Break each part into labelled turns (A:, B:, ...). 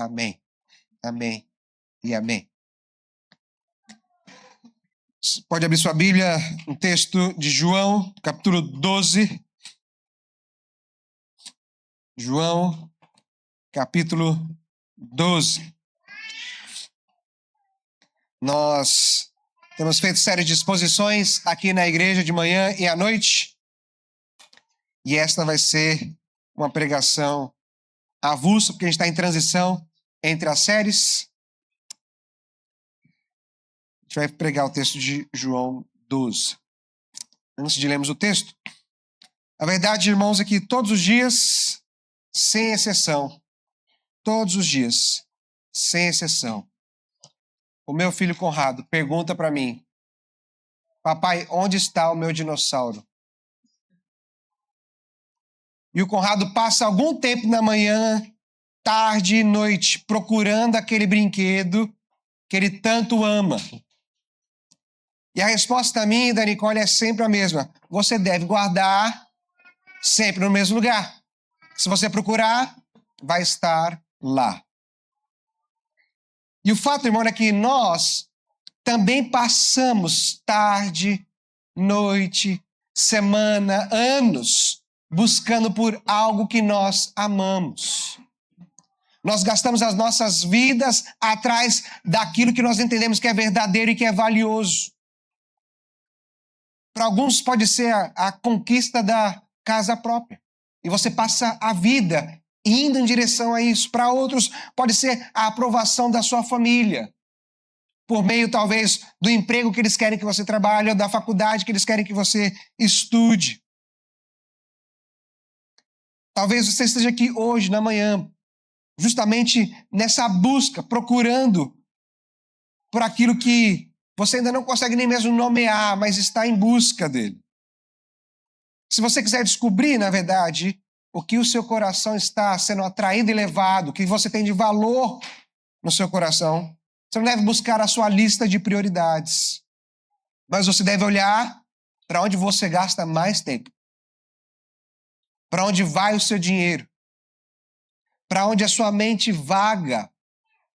A: Amém. Amém e amém. Pode abrir sua Bíblia, um texto de João, capítulo 12. João, capítulo 12. Nós temos feito série de exposições aqui na igreja de manhã e à noite. E esta vai ser uma pregação avulsa, porque a gente está em transição entre as séries. A gente vai pregar o texto de João 12. Antes de lermos o texto, a verdade, irmãos, é que todos os dias, sem exceção, todos os dias, sem exceção, o meu filho Conrado pergunta para mim: papai, onde está o meu dinossauro? E o Conrado passa algum tempo na manhã, tarde e noite, procurando aquele brinquedo que ele tanto ama. E a resposta minha e da Nicole é sempre a mesma: você deve guardar sempre no mesmo lugar. Se você procurar, vai estar lá. E o fato, irmão, é que nós também passamos tarde, noite, semana, anos buscando por algo que nós amamos. Nós gastamos as nossas vidas atrás daquilo que nós entendemos que é verdadeiro e que é valioso. Para alguns pode ser a conquista da casa própria. E você passa a vida indo em direção a isso. Para outros pode ser a aprovação da sua família. Por meio, talvez, do emprego que eles querem que você trabalhe ou da faculdade que eles querem que você estude. Talvez você esteja aqui hoje, na manhã, justamente nessa busca, procurando por aquilo que você ainda não consegue nem mesmo nomear, mas está em busca dele. Se você quiser descobrir, na verdade, o que o seu coração está sendo atraído e levado, o que você tem de valor no seu coração, você não deve buscar a sua lista de prioridades, mas você deve olhar para onde você gasta mais tempo, para onde vai o seu dinheiro, para onde a sua mente vaga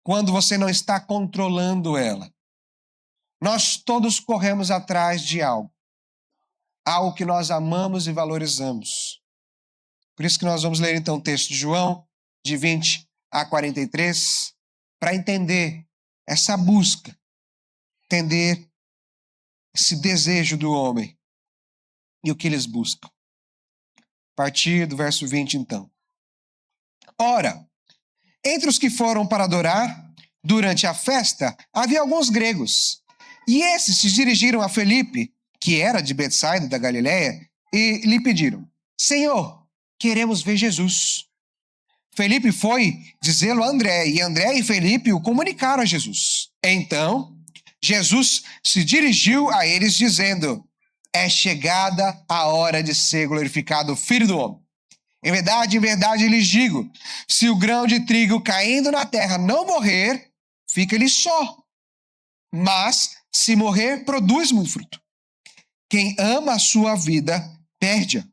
A: quando você não está controlando ela. Nós todos corremos atrás de algo que nós amamos e valorizamos. Por isso que nós vamos ler então o texto de João, de 20 a 43, para entender essa busca, entender esse desejo do homem e o que eles buscam. A partir do verso 20, então. Ora, entre os que foram para adorar, durante a festa, havia alguns gregos. E esses se dirigiram a Felipe, que era de Betsaida, da Galiléia, e lhe pediram: Senhor, queremos ver Jesus. Felipe foi dizê-lo a André, e André e Felipe o comunicaram a Jesus. Então, Jesus se dirigiu a eles dizendo: é chegada a hora de ser glorificado o Filho do Homem. Em verdade lhes digo, se o grão de trigo caindo na terra não morrer, fica ele só. Mas, se morrer, produz muito fruto. Quem ama a sua vida, perde-a.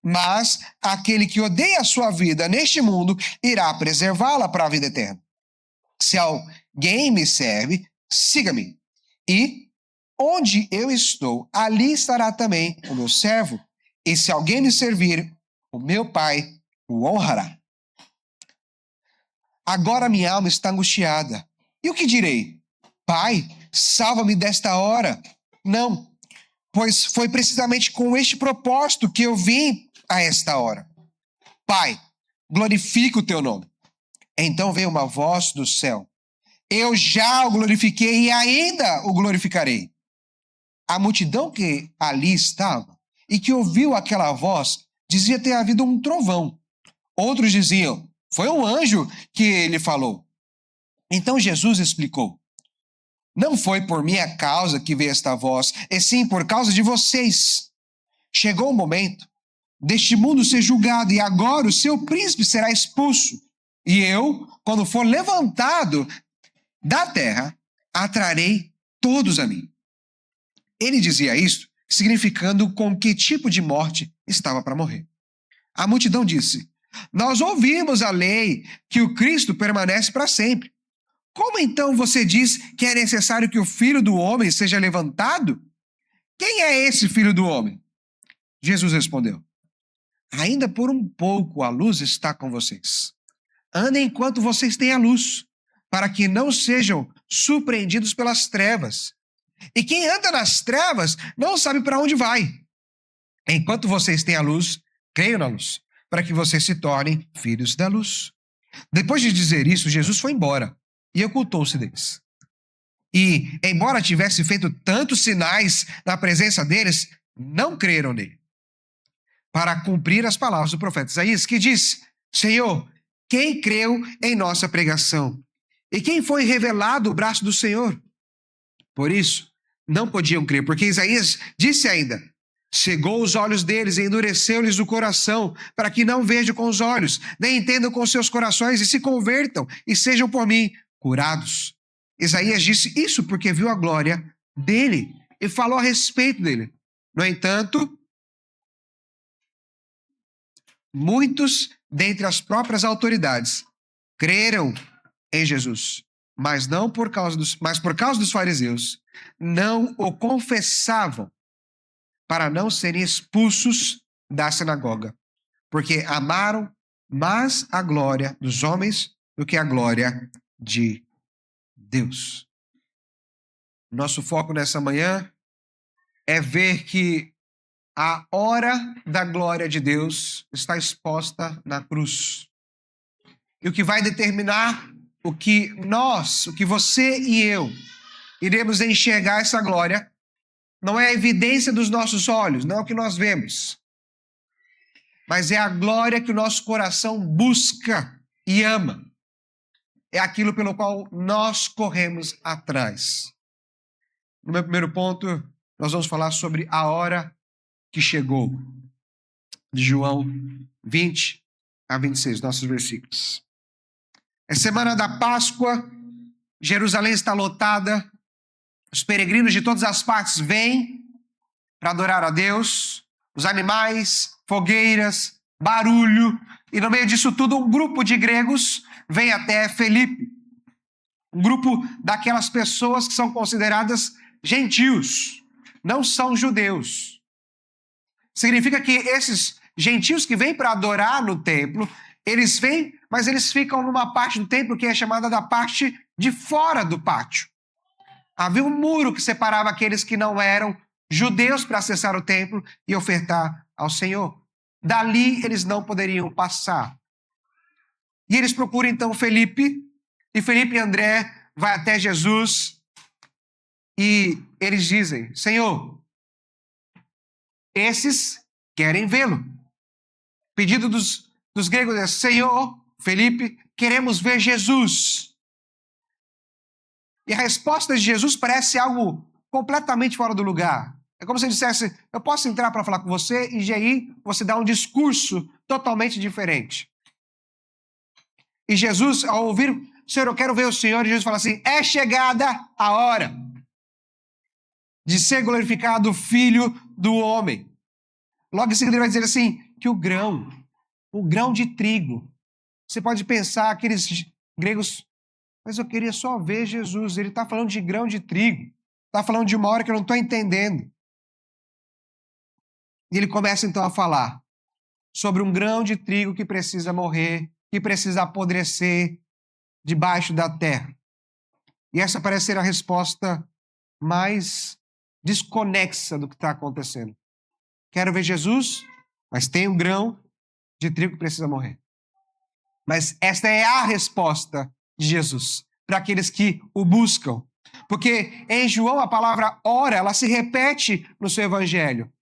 A: Mas aquele que odeia a sua vida neste mundo, irá preservá-la para a vida eterna. Se alguém me serve, siga-me. E onde eu estou, ali estará também o meu servo. E se alguém me servir, o meu Pai o honrará. Agora minha alma está angustiada. E o que direi? Pai, salva-me desta hora. Não, pois foi precisamente com este propósito que eu vim a esta hora. Pai, glorifica o teu nome. Então veio uma voz do céu: eu já o glorifiquei e ainda o glorificarei. A multidão que ali estava e que ouviu aquela voz dizia ter havido um trovão. Outros diziam: foi um anjo que lhe falou. Então Jesus explicou: não foi por minha causa que veio esta voz, e sim por causa de vocês. Chegou o momento deste mundo ser julgado, e agora o seu príncipe será expulso. E eu, quando for levantado da terra, atrarei todos a mim. Ele dizia isto, significando com que tipo de morte estava para morrer. A multidão disse: Nós ouvimos a lei que o Cristo permanece para sempre. Como então você diz que é necessário que o Filho do Homem seja levantado? Quem é esse Filho do Homem? Jesus respondeu: ainda por um pouco a luz está com vocês. Andem enquanto vocês têm a luz, para que não sejam surpreendidos pelas trevas. E quem anda nas trevas não sabe para onde vai. Enquanto vocês têm a luz, creiam na luz, para que vocês se tornem filhos da luz. Depois de dizer isso, Jesus foi embora e ocultou-se deles. E, embora tivesse feito tantos sinais na presença deles, não creram nele. Para cumprir as palavras do profeta Isaías, que diz: Senhor, quem creu em nossa pregação? E quem foi revelado o braço do Senhor? Por isso, não podiam crer, porque Isaías disse ainda: cegou os olhos deles e endureceu-lhes o coração, para que não vejam com os olhos, nem entendam com seus corações, e se convertam e sejam por mim curados. Isaías disse isso porque viu a glória dele e falou a respeito dele. No entanto, muitos dentre as próprias autoridades creram em Jesus, mas por causa dos fariseus, não o confessavam, para não serem expulsos da sinagoga, porque amaram mais a glória dos homens do que a glória de Deus. Nosso foco nessa manhã é ver que a hora da glória de Deus está exposta na cruz. E o que vai determinar o que você e eu iremos enxergar essa glória, não é a evidência dos nossos olhos, não é o que nós vemos, mas é a glória que o nosso coração busca e ama. É aquilo pelo qual nós corremos atrás. No meu primeiro ponto, nós vamos falar sobre a hora que chegou, de João 20 a 26, nossos versículos. É semana da Páscoa, Jerusalém está lotada, os peregrinos de todas as partes vêm para adorar a Deus, os animais, fogueiras, barulho, e no meio disso tudo um grupo de gregos vem até Felipe, um grupo daquelas pessoas que são consideradas gentios, não são judeus. Significa que esses gentios que vêm para adorar no templo, eles vêm, mas eles ficam numa parte do templo que é chamada da parte de fora do pátio. Havia um muro que separava aqueles que não eram judeus para acessar o templo e ofertar ao Senhor. Dali eles não poderiam passar. E eles procuram então Felipe, e Felipe e André vai até Jesus e eles dizem: Senhor, esses querem vê-lo. Pedido dos gregos é: Senhor, Felipe, queremos ver Jesus. E a resposta de Jesus parece algo completamente fora do lugar. É como se ele dissesse: eu posso entrar para falar com você, e aí você dá um discurso totalmente diferente. E Jesus, ao ouvir: Senhor, eu quero ver o Senhor, e Jesus fala assim: é chegada a hora de ser glorificado o Filho do Homem. Logo em seguida ele vai dizer assim, que o grão de trigo. Você pode pensar, aqueles gregos: mas eu queria só ver Jesus, ele está falando de grão de trigo, está falando de uma hora que eu não estou entendendo. E ele começa então a falar sobre um grão de trigo que precisa morrer, que precisa apodrecer debaixo da terra. E essa parece ser a resposta mais desconexa do que está acontecendo. Quero ver Jesus, mas tem um grão de trigo que precisa morrer. Mas esta é a resposta de Jesus para aqueles que o buscam. Porque em João a palavra hora, ela se repete no seu evangelho.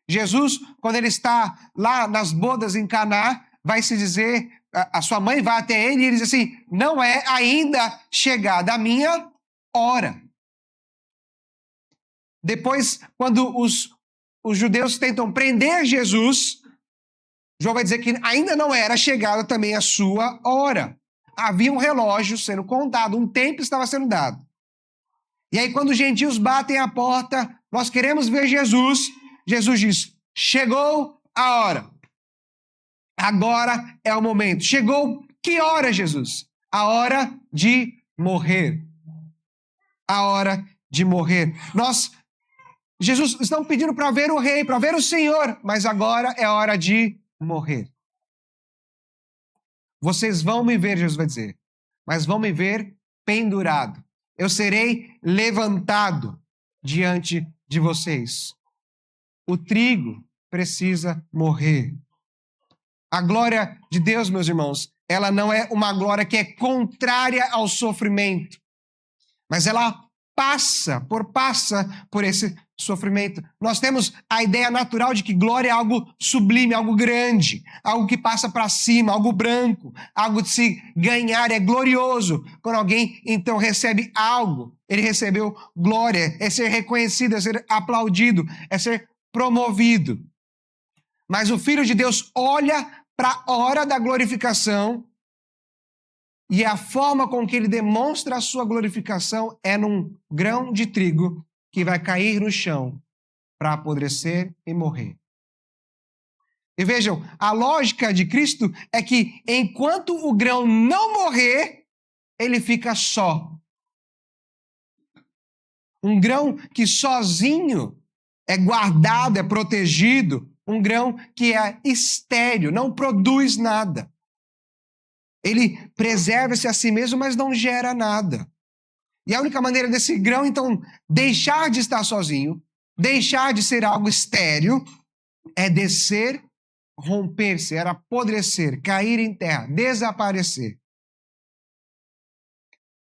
A: Jesus, quando ele está lá nas bodas em Caná, vai se dizer, a sua mãe vai até ele e ele diz assim: não é ainda chegada a minha hora. Depois, quando os judeus tentam prender Jesus, João vai dizer que ainda não era chegada também a sua hora. Havia um relógio sendo contado, um tempo estava sendo dado. E aí, quando os gentios batem a porta: nós queremos ver Jesus, Jesus diz: chegou a hora. Agora é o momento. Chegou que hora, Jesus? A hora de morrer. A hora de morrer. Jesus, estão pedindo para ver o rei, para ver o Senhor, mas agora é hora de morrer. Vocês vão me ver, Jesus vai dizer, mas vão me ver pendurado. Eu serei levantado diante de vocês. O trigo precisa morrer. A glória de Deus, meus irmãos, ela não é uma glória que é contrária ao sofrimento, mas ela passa por esse sofrimento. Nós temos a ideia natural de que glória é algo sublime, algo grande, algo que passa para cima, algo branco, algo de se ganhar, é glorioso. Quando alguém, então, recebe algo, ele recebeu glória, é ser reconhecido, é ser aplaudido, é ser promovido. Mas o Filho de Deus olha para a hora da glorificação e a forma com que ele demonstra a sua glorificação é num grão de trigo que vai cair no chão para apodrecer e morrer. E vejam, a lógica de Cristo é que enquanto o grão não morrer, ele fica só. Um grão que sozinho é guardado, é protegido, um grão que é estéril, não produz nada. Ele preserva-se a si mesmo, mas não gera nada. E a única maneira desse grão, então, deixar de estar sozinho, deixar de ser algo estéril, é descer, romper-se, era apodrecer, cair em terra, desaparecer.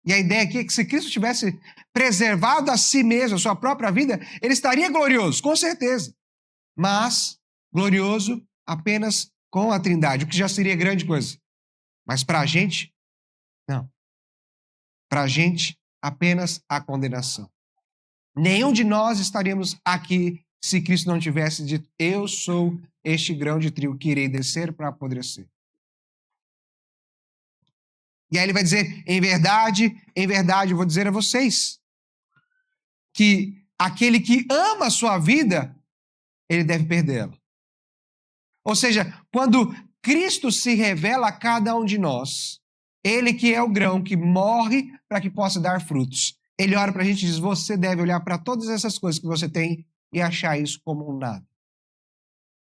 A: E a ideia aqui é que se Cristo tivesse preservado a si mesmo, a sua própria vida, ele estaria glorioso, com certeza. Mas glorioso apenas com a Trindade, o que já seria grande coisa. Mas para a gente, não. Para a gente, apenas a condenação. Nenhum de nós estaríamos aqui se Cristo não tivesse dito: eu sou este grão de trigo que irei descer para apodrecer. E aí ele vai dizer: em verdade, eu vou dizer a vocês que aquele que ama a sua vida, ele deve perdê-la. Ou seja, quando Cristo se revela a cada um de nós, ele que é o grão que morre para que possa dar frutos. Ele olha para a gente e diz: você deve olhar para todas essas coisas que você tem e achar isso como um nada.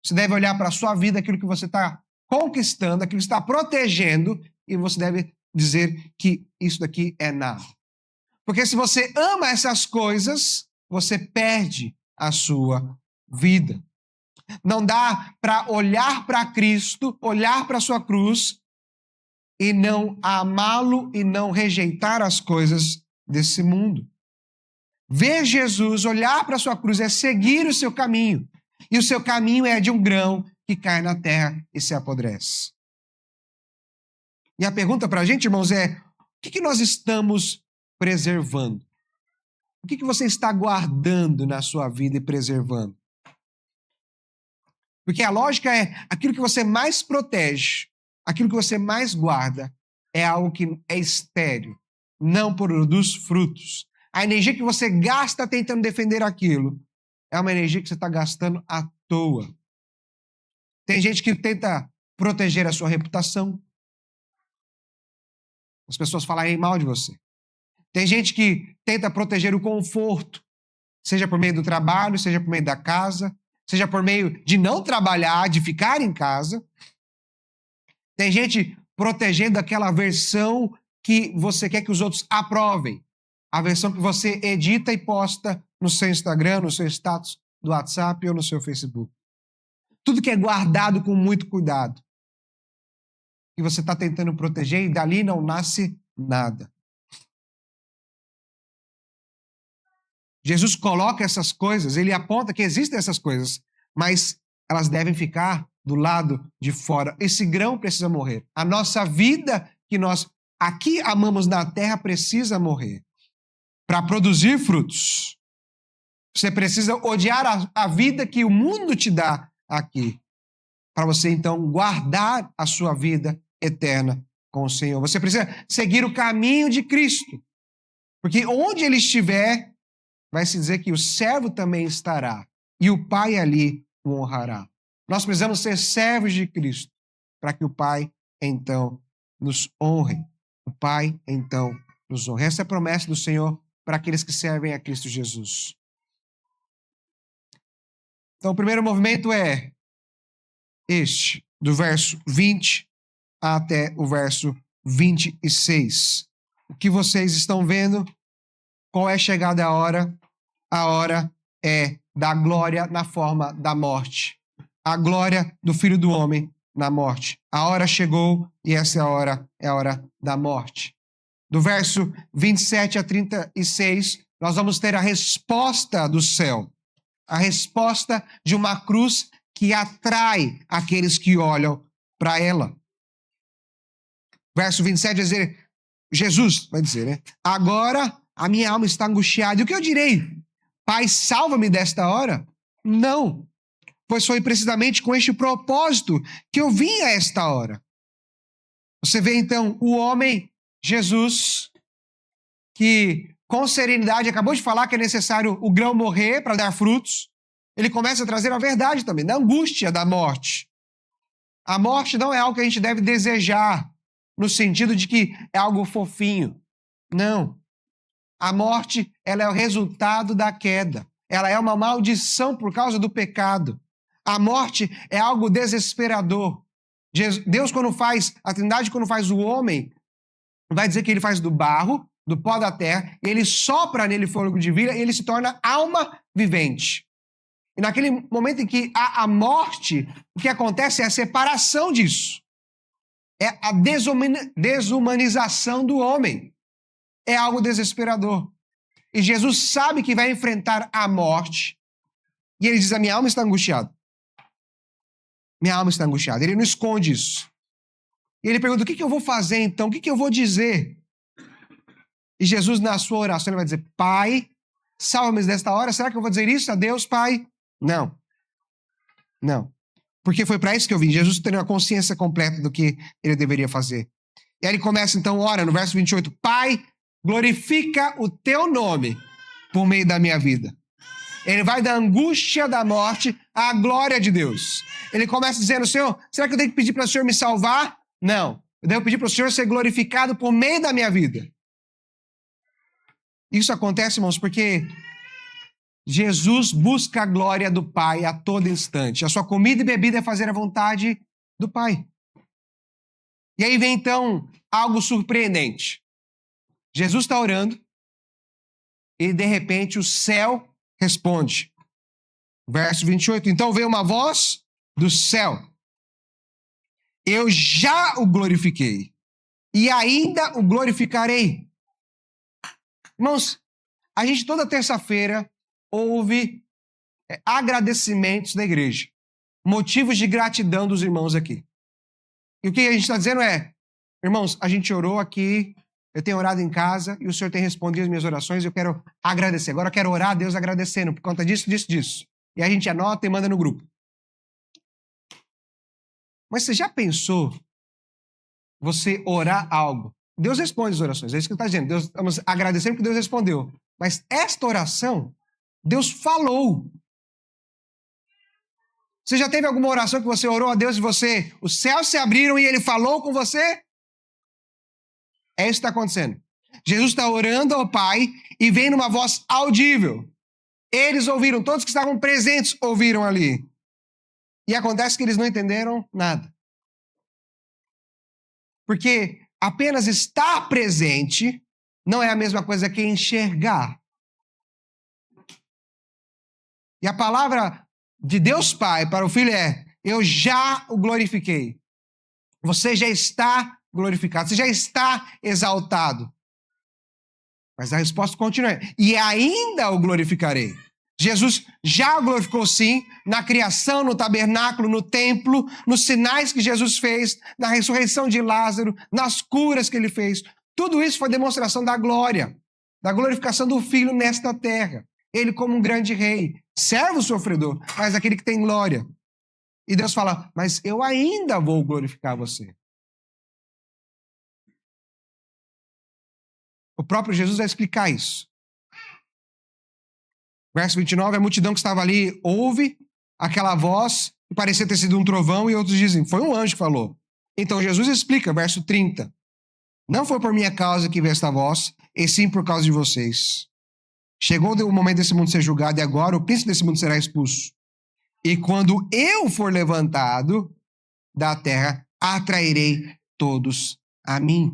A: Você deve olhar para a sua vida, aquilo que você está conquistando, aquilo que está protegendo, e você deve dizer que isso daqui é nada. Porque se você ama essas coisas, você perde a sua vida. Não dá para olhar para Cristo, olhar para a sua cruz e não amá-lo e não rejeitar as coisas desse mundo. Ver Jesus, olhar para a sua cruz é seguir o seu caminho. E o seu caminho é de um grão que cai na terra e se apodrece. E a pergunta para a gente, irmãos, é: o que nós estamos preservando? O que você está guardando na sua vida e preservando? Porque a lógica é: aquilo que você mais protege, aquilo que você mais guarda, é algo que é estéril, não produz frutos. A energia que você gasta tentando defender aquilo é uma energia que você está gastando à toa. Tem gente que tenta proteger a sua reputação. As pessoas falarem mal de você. Tem gente que tenta proteger o conforto, seja por meio do trabalho, seja por meio da casa, seja por meio de não trabalhar, de ficar em casa. Tem gente protegendo aquela versão que você quer que os outros aprovem. A versão que você edita e posta no seu Instagram, no seu status do WhatsApp ou no seu Facebook. Tudo que é guardado com muito cuidado. E você está tentando proteger e dali não nasce nada. Jesus coloca essas coisas, ele aponta que existem essas coisas, mas elas devem ficar do lado de fora. Esse grão precisa morrer. A nossa vida que nós aqui amamos na terra precisa morrer para produzir frutos. Você precisa odiar a vida que o mundo te dá aqui, para você então guardar a sua vida eterna com o Senhor. Você precisa seguir o caminho de Cristo, porque onde ele estiver, vai se dizer que o servo também estará, e o Pai ali o honrará. Nós precisamos ser servos de Cristo, para que o Pai, então, nos honre. O Pai, então, nos honre. Essa é a promessa do Senhor para aqueles que servem a Cristo Jesus. Então, o primeiro movimento é este, do verso 20 até o verso 26. O que vocês estão vendo? Qual é chegada a hora? A hora é da glória na forma da morte. A glória do Filho do Homem na morte. A hora chegou e essa é a hora da morte. Do verso 27 a 36, nós vamos ter a resposta do céu. A resposta de uma cruz que atrai aqueles que olham para ela. Verso 27 vai dizer, Jesus vai dizer, né? Agora a minha alma está angustiada. E o que eu direi? Pai, salva-me desta hora? Não, pois foi precisamente com este propósito que eu vim a esta hora. Você vê então o homem, Jesus, que com serenidade acabou de falar que é necessário o grão morrer para dar frutos. Ele começa a trazer a verdade também, da angústia da morte. A morte não é algo que a gente deve desejar, no sentido de que é algo fofinho. Não. A morte, ela é o resultado da queda. Ela é uma maldição por causa do pecado. A morte é algo desesperador. Deus, quando faz, a Trindade, quando faz o homem, vai dizer que ele faz do barro, do pó da terra, e ele sopra nele fôlego de vida, e ele se torna alma vivente. E naquele momento em que há a morte, o que acontece é a separação disso. É a desumanização do homem. É algo desesperador. E Jesus sabe que vai enfrentar a morte. E ele diz, a minha alma está angustiada. Minha alma está angustiada. Ele não esconde isso. E ele pergunta, o que eu vou fazer então? O que eu vou dizer? E Jesus, na sua oração, ele vai dizer, Pai, salva-me desta hora. Será que eu vou dizer isso a Deus, Pai? Não. Não. Porque foi para isso que eu vim. Jesus tem uma consciência completa do que ele deveria fazer. E aí ele começa, então, ora, no verso 28, Pai, glorifica o teu nome por meio da minha vida. Ele vai da angústia da morte à glória de Deus. Ele começa dizendo, Senhor, será que eu tenho que pedir para o Senhor me salvar? Não. Eu devo pedir para o Senhor ser glorificado por meio da minha vida. Isso acontece, irmãos, porque Jesus busca a glória do Pai a todo instante. A sua comida e bebida é fazer a vontade do Pai. E aí vem, então, algo surpreendente. Jesus está orando e, de repente, o céu responde. Verso 28. Então veio uma voz do céu. Eu já o glorifiquei e ainda o glorificarei. Irmãos, a gente toda terça-feira ouve agradecimentos da igreja. Motivos de gratidão dos irmãos aqui. E o que a gente está dizendo é, irmãos, a gente orou aqui, eu tenho orado em casa e o Senhor tem respondido as minhas orações e eu quero agradecer. Agora eu quero orar a Deus agradecendo por conta disso, disso, disso. E a gente anota e manda no grupo. Mas você já pensou você orar algo? Deus responde as orações, é isso que está dizendo. Deus, estamos agradecendo porque Deus respondeu. Mas esta oração, Deus falou. Você já teve alguma oração que você orou a Deus e os céus se abriram e Ele falou com você? É isso que está acontecendo. Jesus está orando ao Pai e vem numa voz audível. Eles ouviram, todos que estavam presentes ouviram ali. E acontece que eles não entenderam nada. Porque apenas estar presente não é a mesma coisa que enxergar. E a palavra de Deus Pai para o Filho é, eu já o glorifiquei. Você já está glorificado, você já está exaltado. Mas a resposta continua. E ainda o glorificarei. Jesus já o glorificou sim, na criação, no tabernáculo, no templo, nos sinais que Jesus fez, na ressurreição de Lázaro, nas curas que ele fez. Tudo isso foi demonstração da glória, da glorificação do Filho nesta terra. Ele como um grande rei, servo sofredor, mas aquele que tem glória. E Deus fala, mas eu ainda vou glorificar você. O próprio Jesus vai explicar isso. Verso 29, a multidão que estava ali ouve aquela voz, que parecia ter sido um trovão, e outros dizem, foi um anjo que falou. Então Jesus explica, verso 30. Não foi por minha causa que veio esta voz, e sim por causa de vocês. Chegou o momento desse mundo ser julgado, e agora o príncipe desse mundo será expulso. E quando eu for levantado da terra, atrairei todos a mim.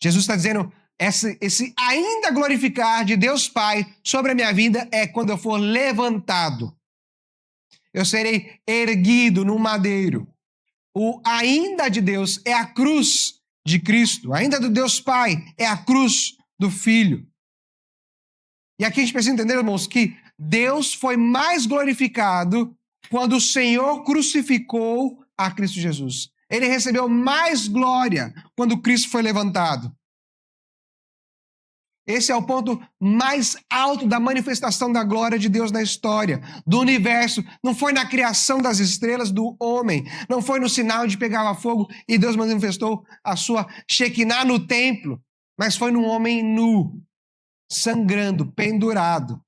A: Jesus está dizendo, esse ainda glorificar de Deus Pai sobre a minha vida é quando eu for levantado. Eu serei erguido num madeiro. O ainda de Deus é a cruz de Cristo. Ainda do Deus Pai é a cruz do Filho. E aqui a gente precisa entender, irmãos, que Deus foi mais glorificado quando o Senhor crucificou a Cristo Jesus. Ele recebeu mais glória quando Cristo foi levantado. Esse é o ponto mais alto da manifestação da glória de Deus na história, do universo. Não foi na criação das estrelas do homem, não foi no sinal de pegava fogo e Deus manifestou a sua Shekinah no templo, mas foi num homem nu, sangrando, pendurado,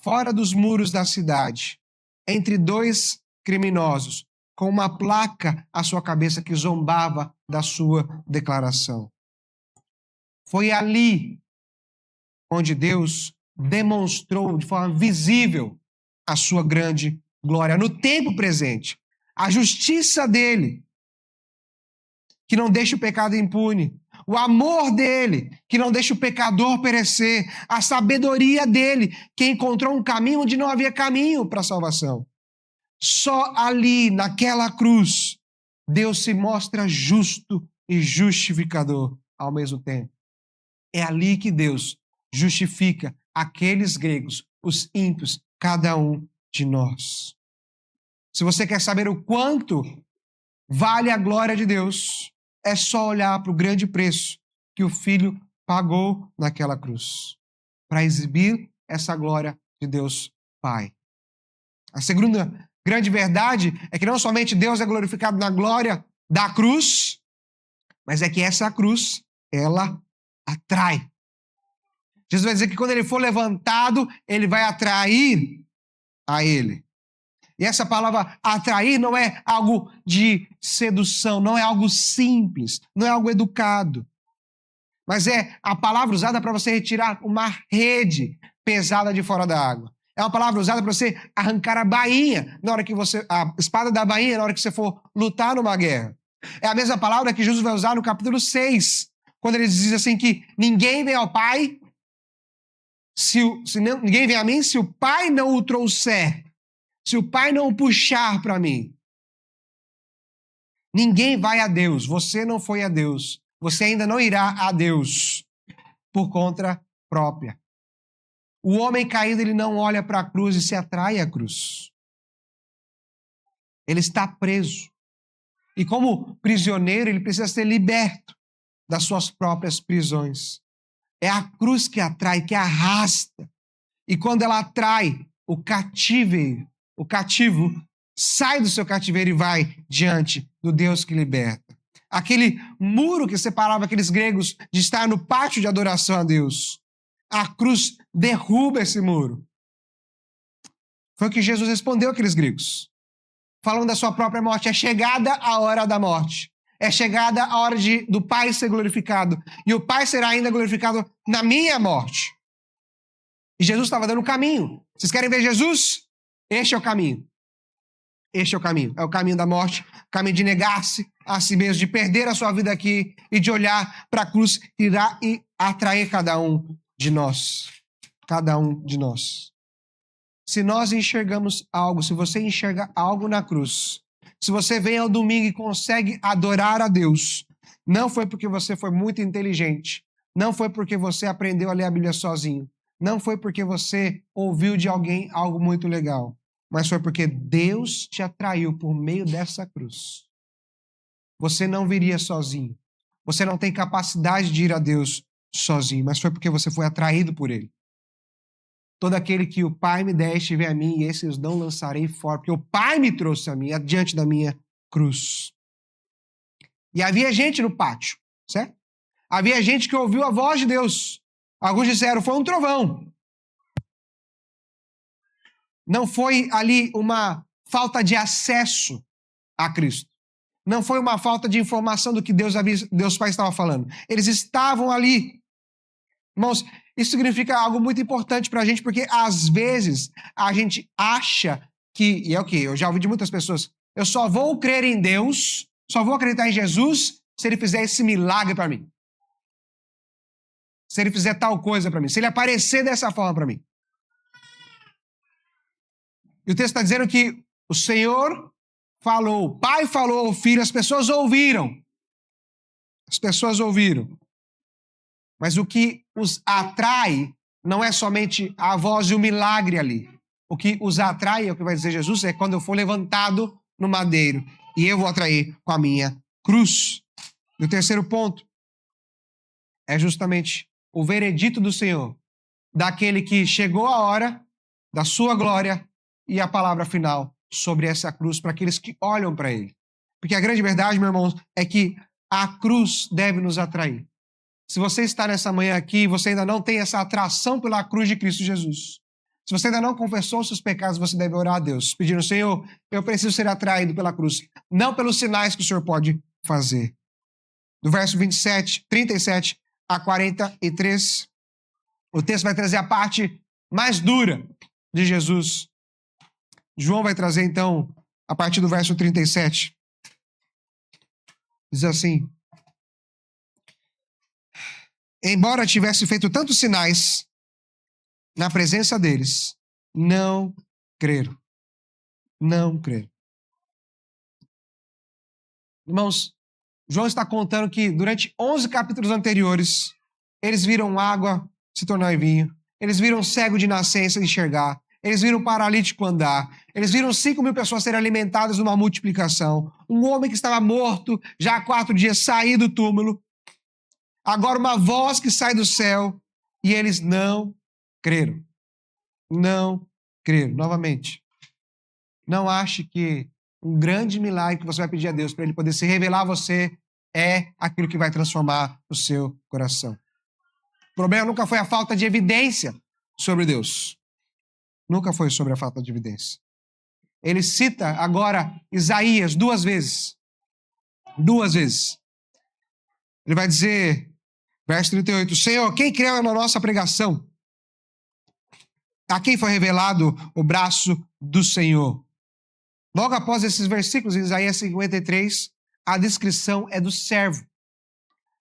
A: fora dos muros da cidade, entre dois criminosos, com uma placa à sua cabeça que zombava da sua declaração. Foi ali onde Deus demonstrou de forma visível a sua grande glória, no tempo presente. A justiça dele, que não deixa o pecado impune. O amor dele, que não deixa o pecador perecer. A sabedoria dele, que encontrou um caminho onde não havia caminho para a salvação. Só ali, naquela cruz, Deus se mostra justo e justificador ao mesmo tempo. É ali que Deus justifica aqueles gregos, os ímpios, cada um de nós. Se você quer saber o quanto vale a glória de Deus, é só olhar para o grande preço que o Filho pagou naquela cruz, para exibir essa glória de Deus Pai. A segunda grande verdade é que não somente Deus é glorificado na glória da cruz, mas é que essa cruz, ela atrai. Jesus vai dizer que quando ele for levantado, ele vai atrair a ele. E essa palavra atrair não é algo de sedução, não é algo simples, não é algo educado. Mas é a palavra usada para você retirar uma rede pesada de fora da água. É uma palavra usada para você arrancar a bainha a espada da bainha na hora que você for lutar numa guerra. É a mesma palavra que Jesus vai usar no capítulo 6, quando ele diz assim que ninguém vem ao Pai, ninguém vem a mim se o Pai não o trouxer, se o Pai não o puxar para mim. Ninguém vai a Deus, você não foi a Deus, você ainda não irá a Deus por conta própria. O homem caído, ele não olha para a cruz e se atrai à cruz. Ele está preso. E como prisioneiro, ele precisa ser liberto das suas próprias prisões. É a cruz que atrai, que arrasta. E quando ela atrai, o cativo sai do seu cativeiro e vai diante do Deus que liberta. Aquele muro que separava aqueles gregos de estar no pátio de adoração a Deus. A cruz derruba esse muro. Foi o que Jesus respondeu àqueles gregos. Falando da sua própria morte. É chegada a hora da morte. É chegada a hora do Pai ser glorificado. E o Pai será ainda glorificado na minha morte. E Jesus estava dando o caminho. Vocês querem ver Jesus? Este é o caminho. Este é o caminho. É o caminho da morte. O caminho de negar-se a si mesmo, de perder a sua vida aqui e de olhar para a cruz que irá e atrair cada um de nós. Cada um de nós. Se nós enxergamos algo, se você enxerga algo na cruz, se você vem ao domingo e consegue adorar a Deus, não foi porque você foi muito inteligente, não foi porque você aprendeu a ler a Bíblia sozinho, não foi porque você ouviu de alguém algo muito legal, mas foi porque Deus te atraiu por meio dessa cruz. Você não viria sozinho, você não tem capacidade de ir a Deus sozinho, mas foi porque você foi atraído por Ele. Todo aquele que o Pai me deste vem a mim, e esses não lançarei fora, porque o Pai me trouxe a mim, adiante da minha cruz. E havia gente no pátio, certo? Havia gente que ouviu a voz de Deus. Alguns disseram, foi um trovão. Não foi ali uma falta de acesso a Cristo. Não foi uma falta de informação do que Deus Pai estava falando. Eles estavam ali. Irmãos, isso significa algo muito importante para a gente, porque às vezes a gente acha que, e é o que eu já ouvi de muitas pessoas, eu só vou crer em Deus, só vou acreditar em Jesus se ele fizer esse milagre para mim. Se ele fizer tal coisa para mim, se ele aparecer dessa forma para mim. E o texto está dizendo que o Senhor falou, o Pai falou ao Filho, as pessoas ouviram. As pessoas ouviram. Mas o que os atrai não é somente a voz e o milagre ali. O que os atrai, é o que vai dizer Jesus, é quando eu for levantado no madeiro e eu vou atrair com a minha cruz. E o terceiro ponto é justamente o veredito do Senhor, daquele que chegou a hora da sua glória e a palavra final sobre essa cruz para aqueles que olham para ele. Porque a grande verdade, meu irmão, é que a cruz deve nos atrair. Se você está nessa manhã aqui e você ainda não tem essa atração pela cruz de Cristo Jesus, se você ainda não confessou os seus pecados, você deve orar a Deus, pedindo, Senhor, eu preciso ser atraído pela cruz, não pelos sinais que o Senhor pode fazer. Do verso 37 a 43, o texto vai trazer a parte mais dura de Jesus. João vai trazer, então, a partir do verso 37. Diz assim: embora tivesse feito tantos sinais na presença deles, não creram. Não creram. Irmãos, João está contando que durante 11 capítulos anteriores, eles viram água se tornar em vinho, eles viram cego de nascença enxergar, eles viram paralítico andar, eles viram 5.000 pessoas serem alimentadas numa multiplicação, um homem que estava morto já há 4 dias sair do túmulo, agora uma voz que sai do céu, e eles não creram. Não creram. Novamente, não ache que um grande milagre que você vai pedir a Deus para ele poder se revelar a você é aquilo que vai transformar o seu coração. O problema nunca foi a falta de evidência sobre Deus. Nunca foi sobre a falta de evidência. Ele cita agora Isaías 2 vezes. 2 vezes. Ele vai dizer, verso 38, Senhor, quem creu na nossa pregação? A quem foi revelado o braço do Senhor? Logo após esses versículos, em Isaías 53, a descrição é do servo.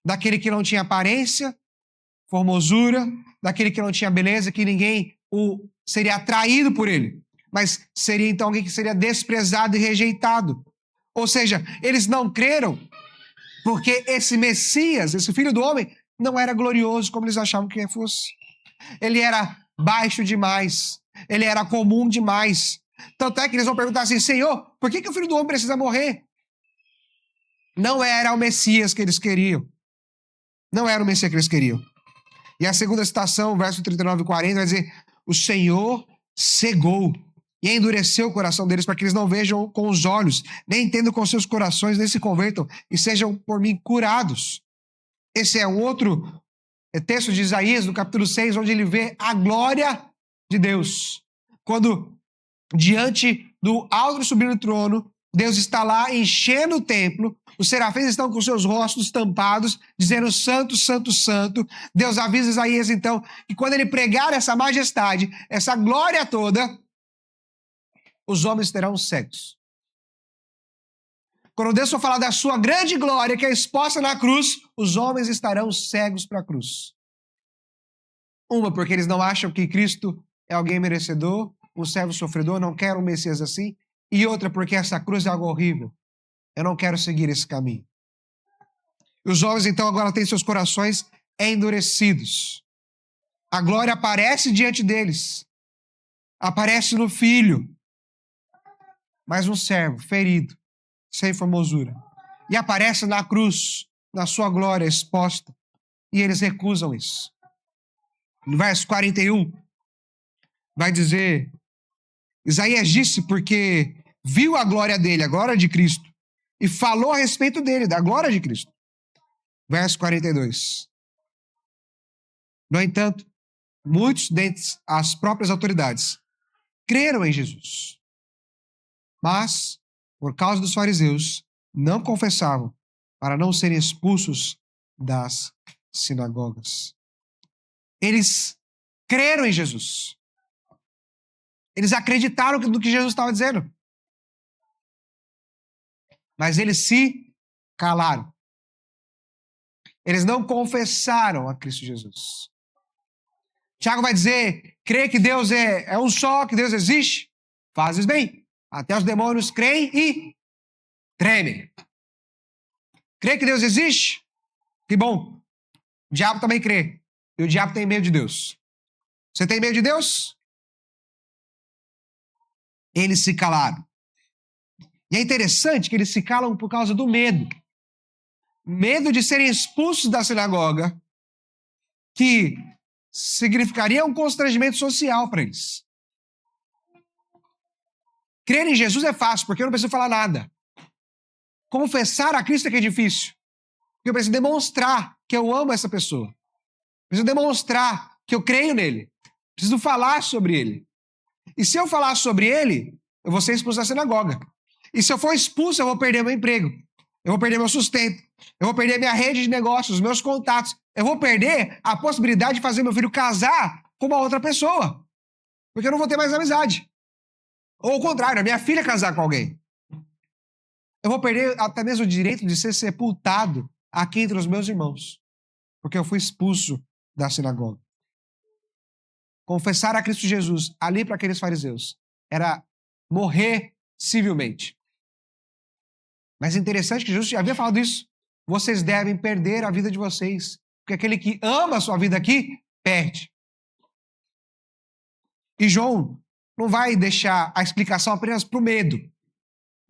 A: Daquele que não tinha aparência, formosura, daquele que não tinha beleza, que ninguém seria atraído por ele. Mas seria então alguém que seria desprezado e rejeitado. Ou seja, eles não creram porque esse Messias, esse Filho do Homem, não era glorioso como eles achavam que fosse. Ele era baixo demais. Ele era comum demais. Tanto é que eles vão perguntar assim, Senhor, por que o Filho do Homem precisa morrer? Não era o Messias que eles queriam. Não era o Messias que eles queriam. E a segunda citação, verso 39 e 40, vai dizer, o Senhor cegou e endureceu o coração deles para que eles não vejam com os olhos, nem entendam com seus corações, nem se convertam e sejam por mim curados. Esse é um outro texto de Isaías, no capítulo 6, onde ele vê a glória de Deus. Quando, diante do alto e sublime trono, Deus está lá enchendo o templo, os serafins estão com seus rostos tampados, dizendo santo, santo, santo. Deus avisa Isaías, então, que quando ele pregar essa majestade, essa glória toda, os homens terão cegos. Quando Deus for falar da sua grande glória, que é exposta na cruz, os homens estarão cegos para a cruz. Uma, porque eles não acham que Cristo é alguém merecedor, um servo sofredor, não quero um Messias assim. E outra, porque essa cruz é algo horrível. Eu não quero seguir esse caminho. E os homens, então, agora têm seus corações endurecidos. A glória aparece diante deles. Aparece no Filho. Mas um servo ferido, sem formosura. E aparece na cruz, na sua glória exposta. E eles recusam isso. No verso 41, vai dizer, Isaías disse porque viu a glória dele, a glória de Cristo, e falou a respeito dele, da glória de Cristo. Verso 42. No entanto, muitos dentre as próprias autoridades creram em Jesus. Mas, por causa dos fariseus, não confessavam para não serem expulsos das sinagogas. Eles creram em Jesus. Eles acreditaram no que Jesus estava dizendo. Mas eles se calaram. Eles não confessaram a Cristo Jesus. Tiago vai dizer, crê que Deus é um só, que Deus existe? Fazes bem. Até os demônios creem e tremem. Crê que Deus existe? Que bom. O diabo também crê. E o diabo tem medo de Deus. Você tem medo de Deus? Eles se calaram. E é interessante que eles se calam por causa do medo. Medo de serem expulsos da sinagoga, que significaria um constrangimento social para eles. Crer em Jesus é fácil, porque eu não preciso falar nada. Confessar a Cristo é que é difícil. Porque eu preciso demonstrar que eu amo essa pessoa. Preciso demonstrar que eu creio nele. Preciso falar sobre ele. E se eu falar sobre ele, eu vou ser expulso da sinagoga. E se eu for expulso, eu vou perder meu emprego. Eu vou perder meu sustento. Eu vou perder minha rede de negócios, meus contatos. Eu vou perder a possibilidade de fazer meu filho casar com uma outra pessoa. Porque eu não vou ter mais amizade. Ou o contrário, a minha filha casar com alguém. Eu vou perder até mesmo o direito de ser sepultado aqui entre os meus irmãos. Porque eu fui expulso da sinagoga. Confessar a Cristo Jesus ali para aqueles fariseus era morrer civilmente. Mas é interessante que Jesus já havia falado isso. Vocês devem perder a vida de vocês. Porque aquele que ama a sua vida aqui, perde. E João não vai deixar a explicação apenas para o medo.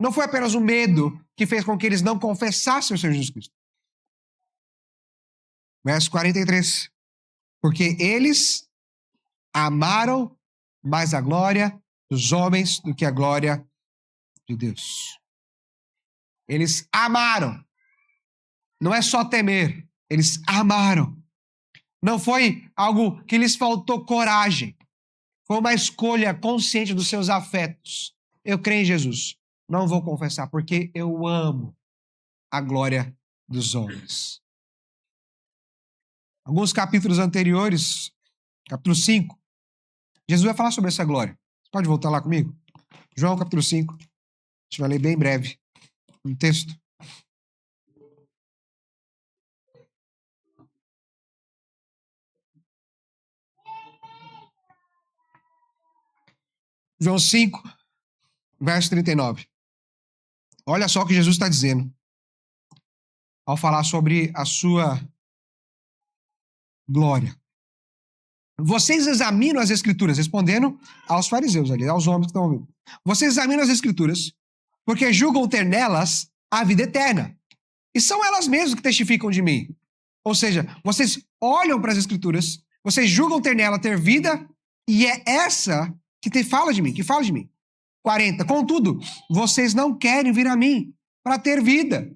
A: Não foi apenas o medo que fez com que eles não confessassem o Senhor Jesus Cristo. Verso 43. Porque eles amaram mais a glória dos homens do que a glória de Deus. Eles amaram. Não é só temer. Eles amaram. Não foi algo que lhes faltou coragem. Foi uma escolha consciente dos seus afetos. Eu creio em Jesus. Não vou confessar, porque eu amo a glória dos homens. Alguns capítulos anteriores, capítulo 5, Jesus vai falar sobre essa glória. Você pode voltar lá comigo? João, capítulo 5. A gente vai ler bem breve um texto. João 5, verso 39. Olha só o que Jesus está dizendo ao falar sobre a sua glória. Vocês examinam as Escrituras, respondendo aos fariseus ali, aos homens que estão ouvindo. Vocês examinam as Escrituras porque julgam ter nelas a vida eterna. E são elas mesmas que testificam de mim. Ou seja, vocês olham para as Escrituras, vocês julgam ter nela ter vida, e é essa que fala de mim, que fala de mim. 40. Contudo, vocês não querem vir a mim para ter vida.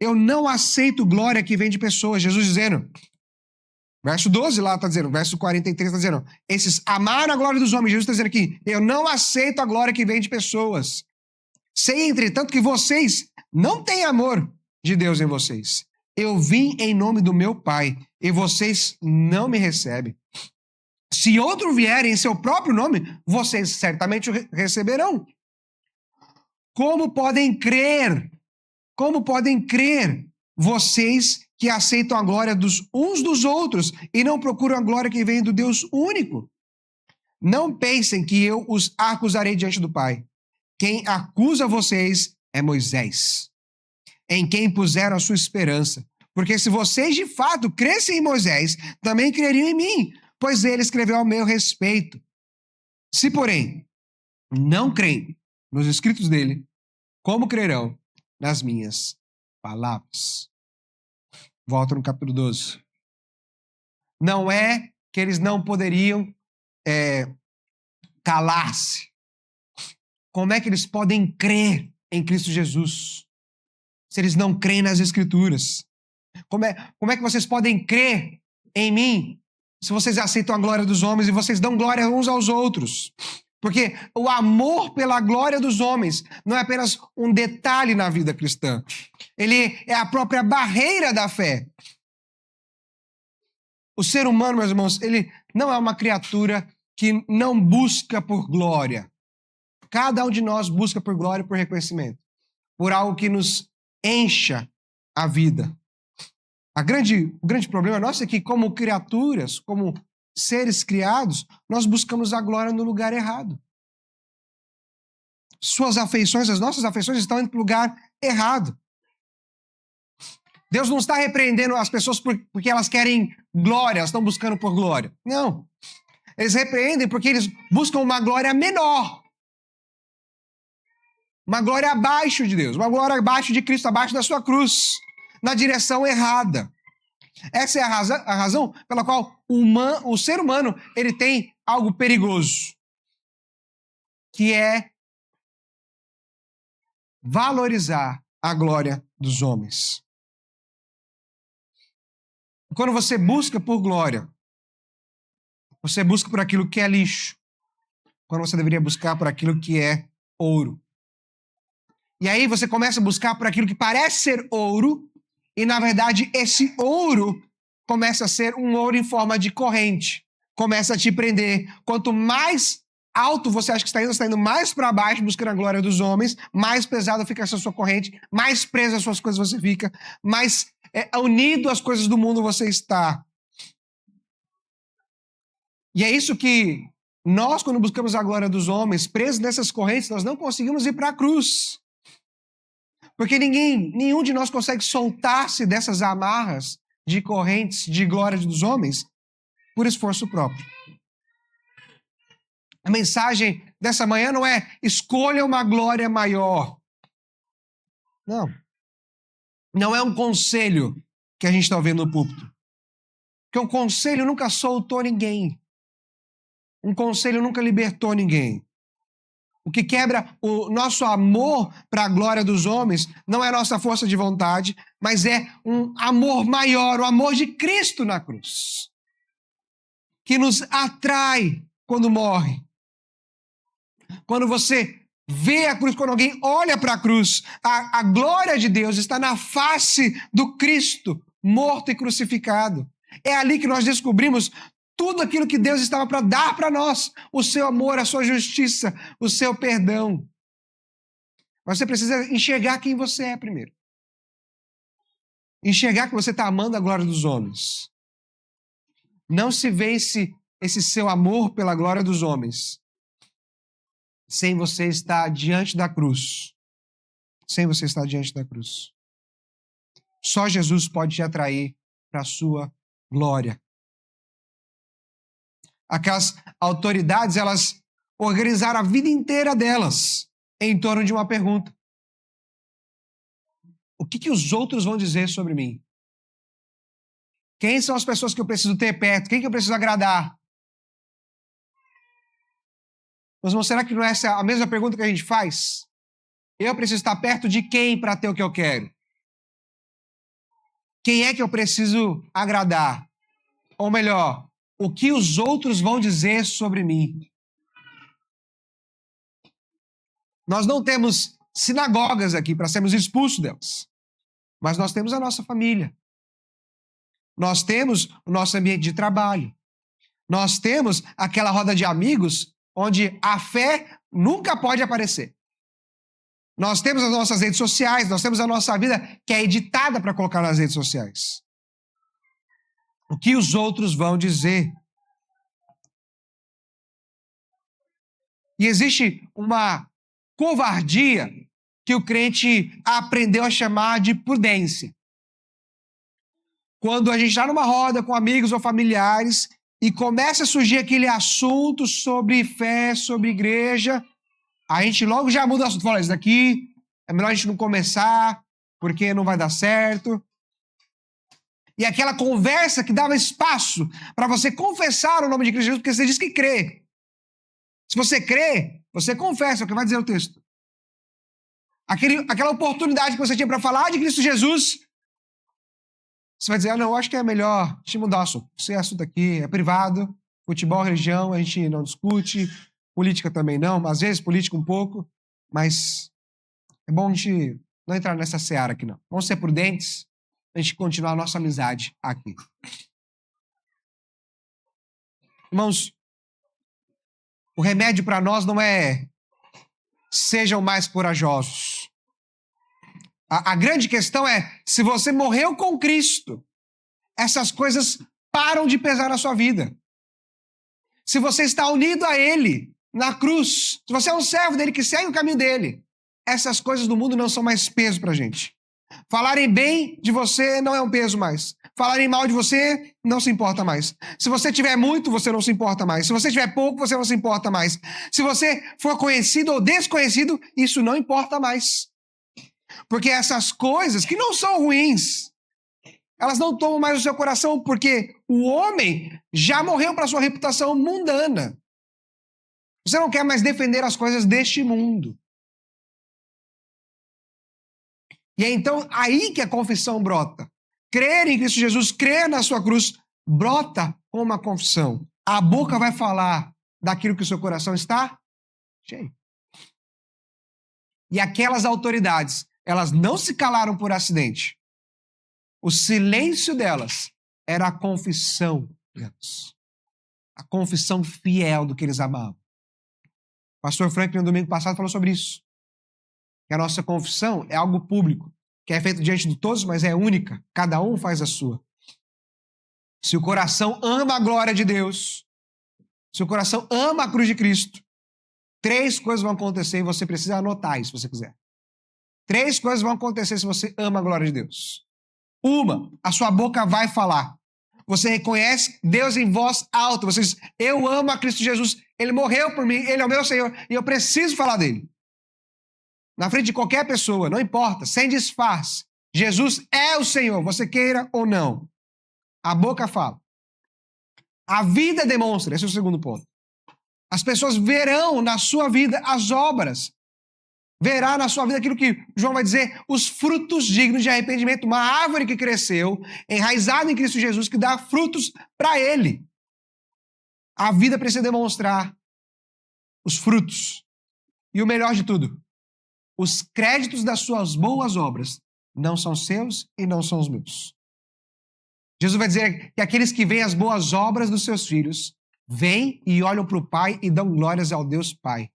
A: Eu não aceito glória que vem de pessoas. Jesus dizendo, verso 12 lá está dizendo, verso 43 está dizendo, esses amaram a glória dos homens. Jesus está dizendo aqui, eu não aceito a glória que vem de pessoas. Sei, entretanto, que vocês não têm amor de Deus em vocês. Eu vim em nome do meu Pai e vocês não me recebem. Se outro vier em seu próprio nome, vocês certamente o receberão. Como podem crer vocês que aceitam a glória dos uns dos outros e não procuram a glória que vem do Deus único? Não pensem que eu os acusarei diante do Pai. Quem acusa vocês é Moisés, em quem puseram a sua esperança. Porque se vocês de fato crescem em Moisés, também creriam em mim, pois ele escreveu ao meu respeito. Se, porém, não creem nos escritos dele, como crerão nas minhas palavras? Volta no capítulo 12. Não é que eles não poderiam calar-se. Como é que eles podem crer em Cristo Jesus se eles não creem nas Escrituras? Como é que vocês podem crer em mim se vocês aceitam a glória dos homens e vocês dão glória uns aos outros? Porque o amor pela glória dos homens não é apenas um detalhe na vida cristã. Ele é a própria barreira da fé. O ser humano, meus irmãos, ele não é uma criatura que não busca por glória. Cada um de nós busca por glória e por reconhecimento, por algo que nos encha a vida. O grande problema nosso é que, como criaturas, como seres criados, nós buscamos a glória no lugar errado. Suas afeições, as nossas afeições estão indo para o lugar errado. Deus não está repreendendo as pessoas porque elas querem glória, elas estão buscando por glória. Não. Eles repreendem porque eles buscam uma glória menor. Uma glória abaixo de Deus, uma glória abaixo de Cristo, abaixo da sua cruz, na direção errada. Essa é a razão pela qual o ser humano ele tem algo perigoso, que é valorizar a glória dos homens. Quando você busca por glória, você busca por aquilo que é lixo, quando você deveria buscar por aquilo que é ouro. E aí você começa a buscar por aquilo que parece ser ouro, e na verdade esse ouro começa a ser um ouro em forma de corrente, começa a te prender. Quanto mais alto você acha que você está indo mais para baixo buscando a glória dos homens, mais pesada fica essa sua corrente, mais presa às suas coisas você fica, mais unido às coisas do mundo você está. E é isso que nós, quando buscamos a glória dos homens, presos nessas correntes, nós não conseguimos ir para a cruz. Porque nenhum de nós consegue soltar-se dessas amarras de correntes de glória dos homens por esforço próprio. A mensagem dessa manhã não é escolha uma glória maior. Não. Não é um conselho que a gente está ouvindo no púlpito. Porque um conselho nunca soltou ninguém. Um conselho nunca libertou ninguém. O que quebra o nosso amor para a glória dos homens não é a nossa força de vontade, mas é um amor maior, o amor de Cristo na cruz, que nos atrai quando morre. Quando você vê a cruz, quando alguém olha para a cruz, a glória de Deus está na face do Cristo, morto e crucificado. É ali que nós descobrimos tudo aquilo que Deus estava para dar para nós, o seu amor, a sua justiça, o seu perdão. Mas você precisa enxergar quem você é primeiro. Enxergar que você está amando a glória dos homens. Não se vence esse seu amor pela glória dos homens sem você estar diante da cruz. Sem você estar diante da cruz. Só Jesus pode te atrair para a sua glória. Aquelas autoridades, elas organizaram a vida inteira delas em torno de uma pergunta. O que os outros vão dizer sobre mim? Quem são as pessoas que eu preciso ter perto? Quem que eu preciso agradar? Mas, irmão, será que não é essa a mesma pergunta que a gente faz? Eu preciso estar perto de quem para ter o que eu quero? Quem é que eu preciso agradar? Ou melhor, o que os outros vão dizer sobre mim? Nós não temos sinagogas aqui para sermos expulsos delas, mas nós temos a nossa família. Nós temos o nosso ambiente de trabalho. Nós temos aquela roda de amigos onde a fé nunca pode aparecer. Nós temos as nossas redes sociais, nós temos a nossa vida que é editada para colocar nas redes sociais. O que os outros vão dizer? E existe uma covardia que o crente aprendeu a chamar de prudência. Quando a gente está numa roda com amigos ou familiares e começa a surgir aquele assunto sobre fé, sobre igreja, a gente logo já muda o assunto. Fala, isso daqui é melhor a gente não começar, porque não vai dar certo. E aquela conversa que dava espaço para você confessar o nome de Cristo Jesus, porque você diz que crê. Se você crê, você confessa, é o que vai dizer o texto. Aquela oportunidade que você tinha para falar de Cristo Jesus, você vai dizer, não, eu acho que é melhor a gente mudar o assunto. Esse assunto aqui é privado, futebol, religião, a gente não discute, política também não, às vezes política um pouco, mas é bom a gente não entrar nessa seara aqui não. Vamos ser prudentes, a gente continuar a nossa amizade aqui. Irmãos, o remédio para nós não é sejam mais corajosos. A grande questão é, se você morreu com Cristo, essas coisas param de pesar na sua vida. Se você está unido a Ele na cruz, se você é um servo dele que segue o caminho dele, essas coisas do mundo não são mais peso pra gente. Falarem bem de você não é um peso mais. Falarem mal de você, não se importa mais. Se você tiver muito, você não se importa mais. Se você tiver pouco, você não se importa mais. Se você for conhecido ou desconhecido, isso não importa mais. Porque essas coisas, que não são ruins, elas não tomam mais o seu coração, porque o homem já morreu para sua reputação mundana. Você não quer mais defender as coisas deste mundo. E é então aí que a confissão brota. Crer em Cristo Jesus, crer na sua cruz, brota com uma confissão. A boca vai falar daquilo que o seu coração está cheio. E aquelas autoridades, elas não se calaram por acidente. O silêncio delas era a confissão delas. A confissão fiel do que eles amavam. O pastor Franklin, no domingo passado, falou sobre isso. Que a nossa confissão é algo público, que é feito diante de todos, mas é única. Cada um faz a sua. Se o coração ama a glória de Deus, se o coração ama a cruz de Cristo, 3 coisas vão acontecer e você precisa anotar isso, se você quiser. 3 coisas vão acontecer se você ama a glória de Deus. Uma, a sua boca vai falar. Você reconhece Deus em voz alta. Você diz, eu amo a Cristo Jesus. Ele morreu por mim, Ele é o meu Senhor e eu preciso falar dele. Na frente de qualquer pessoa, não importa, sem disfarce. Jesus é o Senhor, você queira ou não. A boca fala. A vida demonstra, esse é o segundo ponto. As pessoas verão na sua vida as obras. Verá na sua vida aquilo que João vai dizer, os frutos dignos de arrependimento. Uma árvore que cresceu, enraizada em Cristo Jesus, que dá frutos para Ele. A vida precisa demonstrar os frutos. E o melhor de tudo, os créditos das suas boas obras não são seus e não são os meus. Jesus vai dizer que aqueles que veem as boas obras dos seus filhos, vêm e olham para o Pai e dão glórias ao Deus Pai.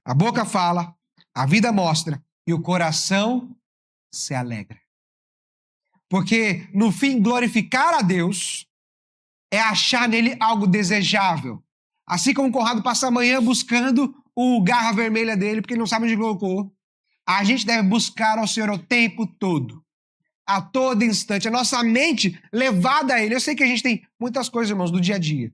A: A boca fala, a vida mostra e o coração se alegra. Porque, no fim, glorificar a Deus é achar nele algo desejável. Assim como o Conrado passa a manhã buscando o garra vermelha dele, porque ele não sabe onde colocou, a gente deve buscar ao Senhor o tempo todo. A todo instante. A nossa mente levada a Ele. Eu sei que a gente tem muitas coisas, irmãos, do dia a dia.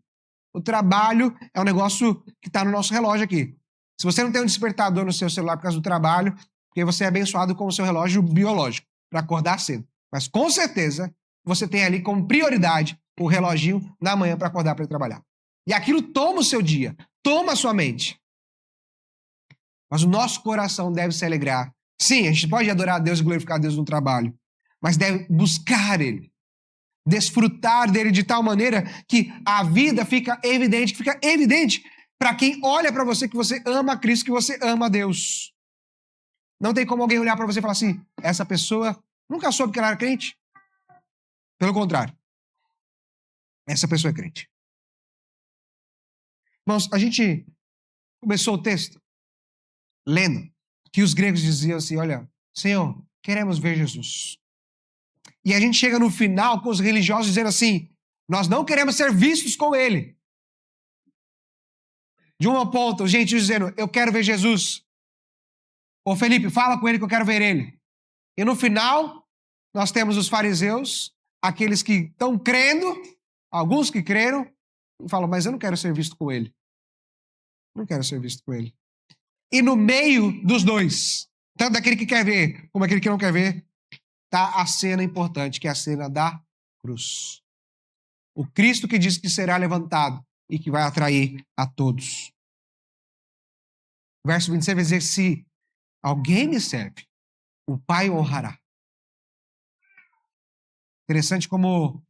A: O trabalho é um negócio que está no nosso relógio aqui. Se você não tem um despertador no seu celular por causa do trabalho, porque você é abençoado com o seu relógio biológico, para acordar cedo. Mas com certeza, você tem ali como prioridade o reloginho na manhã para acordar para ir trabalhar. E aquilo toma o seu dia, toma a sua mente. Mas o nosso coração deve se alegrar. Sim, a gente pode adorar a Deus e glorificar a Deus no trabalho, mas deve buscar Ele, desfrutar dele de tal maneira que a vida fica evidente para quem olha para você que você ama a Cristo, que você ama a Deus. Não tem como alguém olhar para você e falar assim, essa pessoa nunca soube que ela era crente. Pelo contrário, essa pessoa é crente. Irmãos, a gente começou o texto lendo que os gregos diziam assim, olha, Senhor, queremos ver Jesus. E a gente chega no final com os religiosos dizendo assim, nós não queremos ser vistos com ele. De uma ponta, os gentios dizendo, eu quero ver Jesus. Ô Felipe, fala com ele que eu quero ver ele. E no final, nós temos os fariseus, aqueles que estão crendo, alguns que creram, e falam, mas eu não quero ser visto com ele. Não quero ser visto com ele. E no meio dos dois, tanto daquele que quer ver, como aquele que não quer ver, está a cena importante, que é a cena da cruz. O Cristo que diz que será levantado e que vai atrair a todos. O verso 26 vai dizer, se alguém me serve, o Pai o honrará. Interessante como o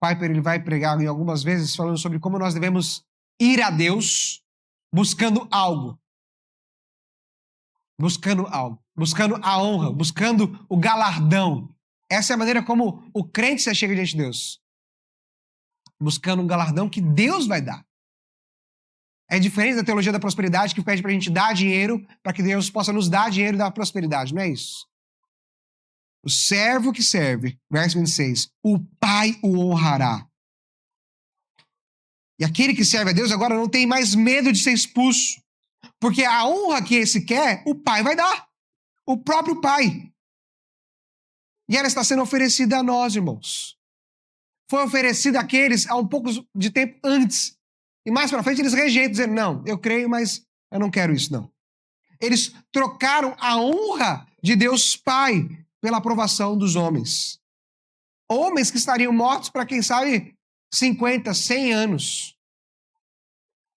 A: Piper ele vai pregar em algumas vezes falando sobre como nós devemos ir a Deus buscando algo. Buscando algo. Buscando a honra. Buscando o galardão. Essa é a maneira como o crente se chega diante de Deus. Buscando um galardão que Deus vai dar. É diferente da teologia da prosperidade que pede pra gente dar dinheiro para que Deus possa nos dar dinheiro e dar prosperidade. Não é isso. O servo que serve, verso 26, o Pai o honrará. E aquele que serve a Deus agora não tem mais medo de ser expulso. Porque a honra que esse quer, o Pai vai dar. O próprio Pai. E ela está sendo oferecida a nós, irmãos. Foi oferecida àqueles há um pouco de tempo antes. E mais para frente eles rejeitam, dizendo, não, eu creio, mas eu não quero isso, não. Eles trocaram a honra de Deus Pai pela aprovação dos homens. Homens que estariam mortos para, quem sabe, 50, 100 anos.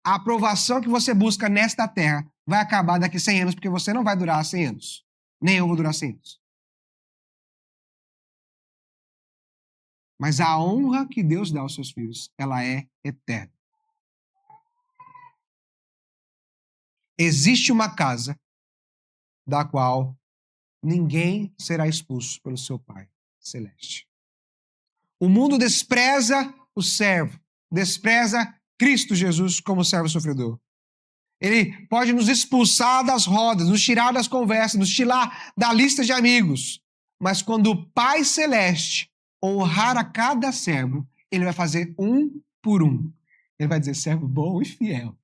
A: A aprovação que você busca nesta terra vai acabar daqui a 100 anos, porque você não vai durar 100 anos. Nem eu vou durar 100 anos. Mas a honra que Deus dá aos seus filhos, ela é eterna. Existe uma casa da qual ninguém será expulso pelo seu Pai celeste. O mundo despreza o servo, despreza Cristo Jesus como servo sofredor. Ele pode nos expulsar das rodas, nos tirar das conversas, nos tirar da lista de amigos. Mas quando o Pai celeste honrar a cada servo, ele vai fazer um por um. Ele vai dizer, servo bom e fiel.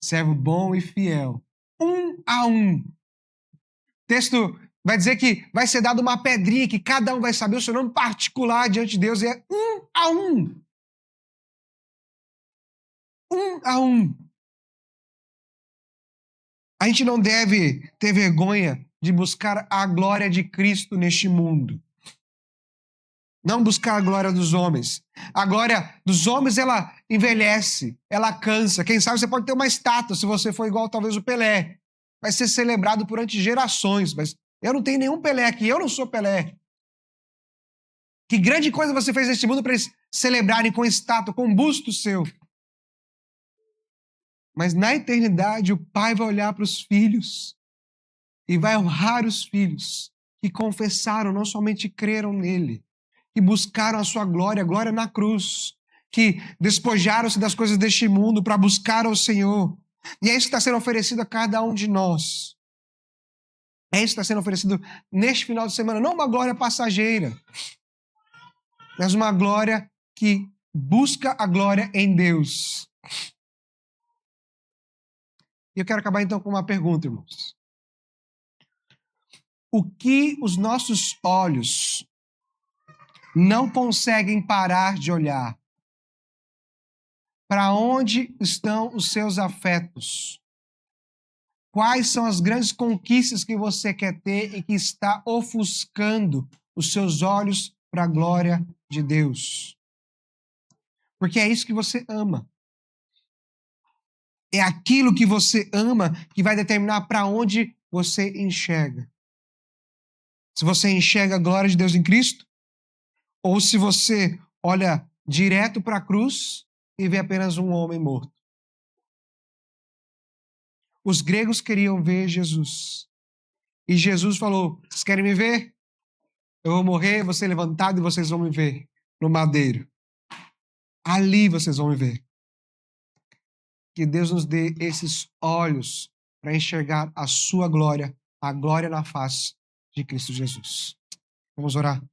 A: Servo bom e fiel. Um a um. O texto vai dizer que vai ser dado uma pedrinha que cada um vai saber o seu nome particular diante de Deus. E é um a um. Um a um. A gente não deve ter vergonha de buscar a glória de Cristo neste mundo. Não buscar a glória dos homens. A glória dos homens, ela envelhece, ela cansa. Quem sabe você pode ter uma estátua, se você for igual talvez o Pelé. Vai ser celebrado durante gerações, mas eu não tenho nenhum Pelé aqui, eu não sou Pelé. Que grande coisa você fez neste mundo para eles celebrarem com estátua, com busto seu. Mas na eternidade, o Pai vai olhar para os filhos e vai honrar os filhos que confessaram, não somente creram nele, que buscaram a sua glória, a glória na cruz, que despojaram-se das coisas deste mundo para buscar ao Senhor. E é isso que está sendo oferecido a cada um de nós. É isso que está sendo oferecido neste final de semana. Não uma glória passageira, mas uma glória que busca a glória em Deus. E eu quero acabar então com uma pergunta, irmãos. O que os nossos olhos não conseguem parar de olhar? Para onde estão os seus afetos? Quais são as grandes conquistas que você quer ter e que está ofuscando os seus olhos para a glória de Deus? Porque é isso que você ama. É aquilo que você ama que vai determinar para onde você enxerga. Se você enxerga a glória de Deus em Cristo, ou se você olha direto para a cruz e vê apenas um homem morto. Os gregos queriam ver Jesus. E Jesus falou, vocês querem me ver? Eu vou morrer, vou ser levantado e vocês vão me ver no madeiro. Ali vocês vão me ver. Que Deus nos dê esses olhos para enxergar a sua glória, a glória na face de Cristo Jesus. Vamos orar.